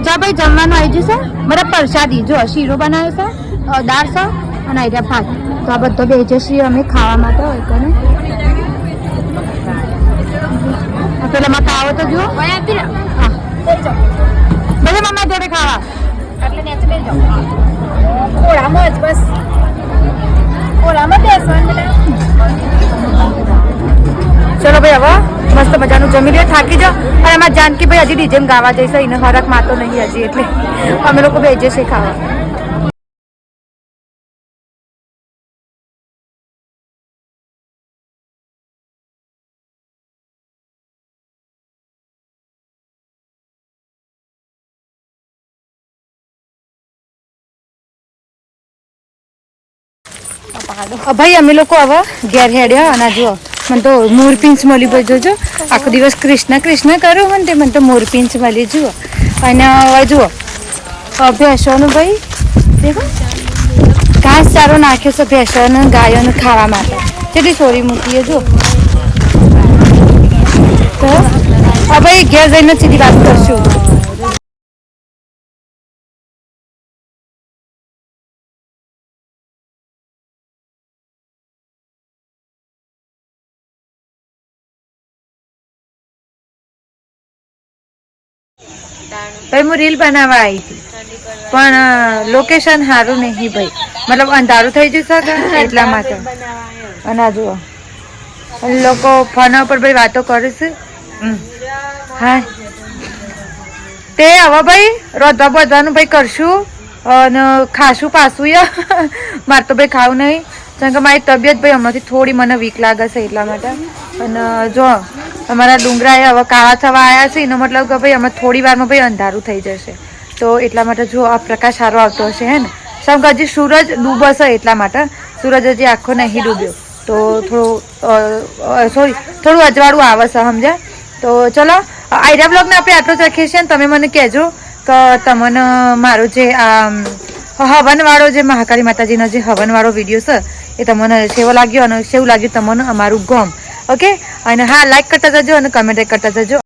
જા ભાઈ જમવાનું આવી જશે મારા પ્રસાદી જો શીરો બનાવ્યો છે દાળ છે અને આવી ભાત તો આ બધો બેજે અમે ખાવા માટે હોય કોને પેલા માં ખાવો તો જો ભલે મમ્મા જોડે ખાવા એટલે નેચે બેસી જાઓ ઓળામાં જ બસ ઓળામાં બેસવાનું ચલો ભાઈ હવે મસ્ત મજાનું જમી લે થાકી જાઓ અને એમાં જાનકી ભાઈ હજી ડીજેમ ગાવા જઈશે એને હરક માતો નહીં હજી એટલે અમે લોકો બે જશે ખાવા ભાઈ અમે લોકો હવે ઘેર હેડ્યા અને જુઓ મને તો મોરપીંછ મળી ભાઈ જોજો આખો દિવસ કૃષ્ણ કૃષ્ણ કરું મને તો મોરપીંછ મળી જુઓ અને હવે જુઓ ભેંસોનું ભાઈ દેખો ઘાસ ચારો નાખ્યો છે ભેંસોને ગાયોને ખાવા માટે કેટલી સોરી મૂકીએ જુઓ તો ભાઈ ઘેર જઈને સીધી વાત કરશું ભાઈ હું રીલ બનાવવા આવી હતી પણ લોકેશન સારું નહીં ભાઈ મતલબ અંધારું થઈ જશે એટલા માટે અને આ જુઓ લોકો ફોન ઉપર ભાઈ વાતો કરે છે હા તે હવે ભાઈ રોધવા બોધવાનું ભાઈ કરશું અને ખાશું પાછું મારે તો ભાઈ ખાવું નહીં કારણ કે મારી તબિયત ભાઈ હમણાંથી થોડી મને વીક લાગે છે એટલા માટે અને જો અમારા ડુંગરા હવે કાળા થવા આવ્યા છે એનો મતલબ કે ભાઈ અમે થોડી વારમાં ભાઈ અંધારું થઈ જશે તો એટલા માટે જો આ પ્રકાશ સારો આવતો હશે હે ને સમ કે હજી સૂરજ ડૂબશે એટલા માટે સૂરજ હજી આખો નહીં ડૂબ્યો તો થોડું અજવાળું આવે છે સમજ્યા તો ચલો આઈડિયા બ્લોગને આપણે આટલું જ રાખીએ છીએ તમે મને કહેજો કે તમને મારો જે હવનવાળો જે મહાકાળી માતાજીનો જે હવનવાળો વિડીયો છે એ તમને કેવો લાગ્યો અને કેવું લાગ્યું તમને અમારું ગોમ ઓકે અને હા લાઈક કરતા જજો અને કમેન્ટ કરતા જજો